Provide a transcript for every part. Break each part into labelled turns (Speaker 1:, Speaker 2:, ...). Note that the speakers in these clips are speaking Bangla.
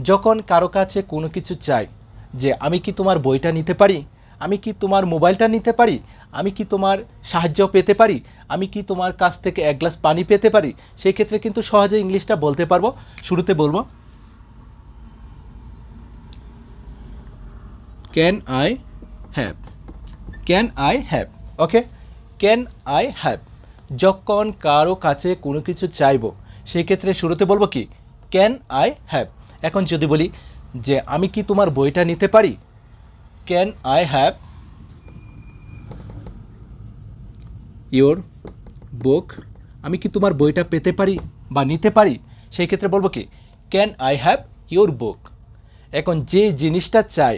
Speaker 1: যখন কারো কাছে কোনো কিছু চাই, যে আমি কি তোমার বইটা নিতে পারি, আমি কি তোমার মোবাইলটা নিতে পারি, আমি কি তোমার সাহায্য পেতে পারি, আমি কি তোমার কাছ থেকে এক গ্লাস পানি পেতে পারি, সেই ক্ষেত্রে কিন্তু সহজে ইংলিশটা বলতে পারবো। শুরুতে বলবো can I have, can I have. Okay, can I have. যখন কারো কাছে কোনো কিছু চাইবো সেই ক্ষেত্রে শুরুতে বলবো কি ক্যান আই হ্যাভ। এখন যদি বলি যে আমি কি তোমার বইটা নিতে পারি, can I have your book, আমি কি তোমার বইটা পেতে পারি বা নিতে পারি, সেই ক্ষেত্রে বলবো কি ক্যান আই হ্যাভ ইয়োর বুক। এখন যে জিনিসটা চাই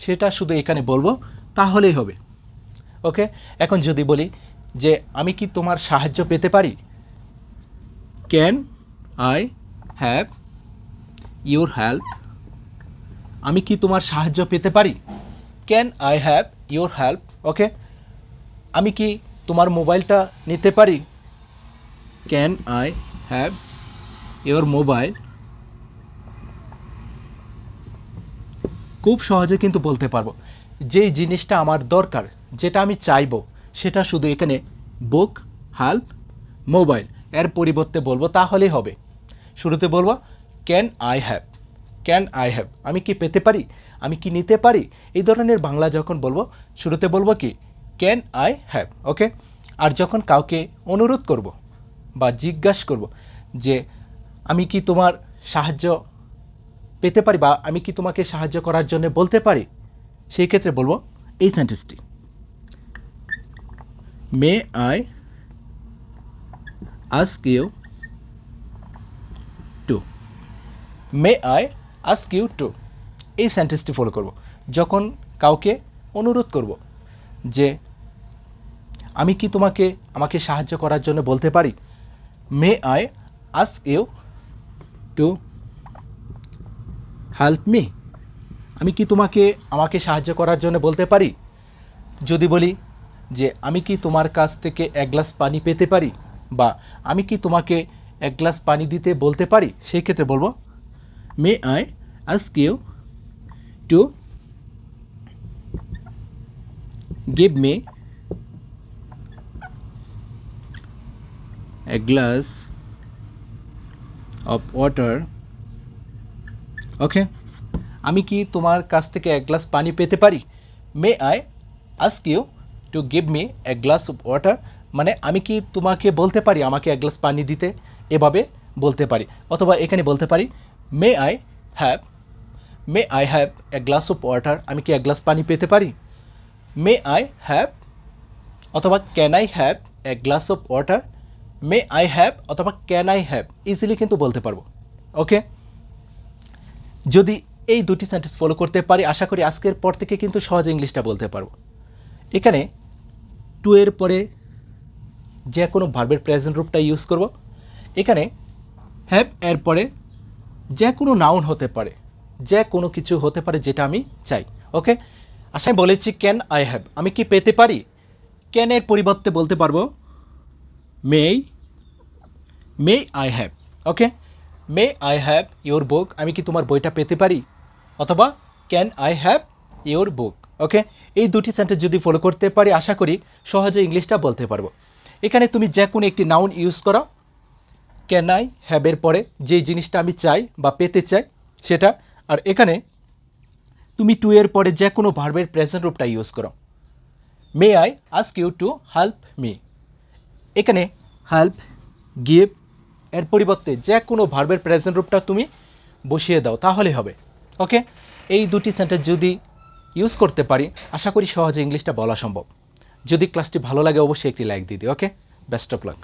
Speaker 1: সেটা শুধু এখানে বলবো, তাহলেই হবে। ওকে, এখন যদি বলি যে আমি কি তোমার সাহায্য পেতে পারি, can I have your help, আমি কি তোমার সাহায্য পেতে পারি, can I have your help. Okay, আমি কি তোমার মোবাইলটা নিতে পারি, can I have your mobile. খুব সহজে কিন্তু বলতে পারবো যেই জিনিসটা আমার দরকার, যেটা আমি চাইবো, সেটা শুধু এখানে বুক, হেল্প, মোবাইল এর পরিবর্তে বলবো, তাহলেই হবে। শুরুতে বলবো can I have, can I have, আমি কি পেতে পারি, আমি কি নিতে পারি, এই ধরনের বাংলা যখন বলবো শুরুতে বলবো কি ক্যান আই হ্যাভ। ওকে, আর যখন কাউকে অনুরোধ করব বা জিজ্ঞাসা করব যে আমি কি তোমার সাহায্য পেতে পারি বা আমি কি তোমাকে সাহায্য করার জন্য বলতে পারি, সেই ক্ষেত্রে বলবো এই সেন্টেন্সটি, may I ask you to, may I ask you to. এই সেন্টেন্সটি ফলো করব যখন কাউকে অনুরোধ করব যে আমি কি তোমাকে আমাকে সাহায্য করার জন্য বলতে পারি, may I ask you to help me, আমি কি তোমাকে আমাকে সাহায্য করার জন্য বলতে পারি। যদি বলি যে আমি কি তোমার কাছ থেকে এক গ্লাস পানি পেতে পারি বা আমি কি তোমাকে এক গ্লাস পানি দিতে বলতে পারি, সেই ক্ষেত্রে বলবো may I ask you to give me a glass of water. Okay, আমি কি তোমার কাছ থেকে এক গ্লাস পানি পেতে পারি, may I ask you to give me a glass of water, মানে আমি কি তোমাকে বলতে পারি আমাকে এক গ্লাস পানি দিতে, এভাবে বলতে পারি। অথবা এখানে বলতে পারি may I have, May I have a glass of water, আমি কি এক গ্লাস পানি পেতে পারি, মে আই হ্যাভ, অথবা can I have a glass of water, May I have অথবা ক্যান আই হ্যাভ, ইজিলি কিন্তু বলতে পারবো। ওকে, যদি এই দুটি সেন্টেন্স ফলো করতে পারি, আশা করি আজকের পর থেকে কিন্তু সহজে ইংলিশটা বলতে পারবো। এখানে টু এর পরে যে কোনো ভার্বের প্রেজেন্ট রূপটা ইউজ করব। এখানে হ্যাভ এর পরে যে কোনো নাউন হতে পারে, যে কোনো কিছু হতে পারে যেটা আমি চাই। ওকে, আশা বলেছি ক্যান আই হ্যাভ, আমি কি পেতে পারি, ক্যান এর পরিবর্তে বলতে পারবো may I have. Okay, may I have your book, আমি কি তোমার বইটা পেতে পারি, অথবা can I have your book. Okay, এই দুটি সেন্টেন্স যদি ফলো করতে পারি, আশা করি সহজে ইংলিশটা বলতে পারবো। এখানে তুমি যে কোনো একটি নাউন ইউজ করো, ক্যান আই হ্যাভের পরে যে জিনিসটা আমি চাই বা পেতে চাই সেটা, আর এখানে তুমি টু এর পরে যে কোনো ভার্বের প্রেজেন্ট রূপটা ইউজ করো, may I ask you to help me. এখানে হেল্প, গিভ এর পরিবর্তে যে কোনো ভার্বের প্রেজেন্ট রূপটা তুমি বসিয়ে দাও, তাহলে হবে। ওকে, এই দুটি সেন্টেন্স যদি ইউজ করতে পারি, আশা করি সহজে ইংলিশটা বলা সম্ভব। যদি ক্লাসটি ভালো লাগে অবশ্যই একটি লাইক দিয়ে দিও। ওকে, বেস্ট অফ লাক।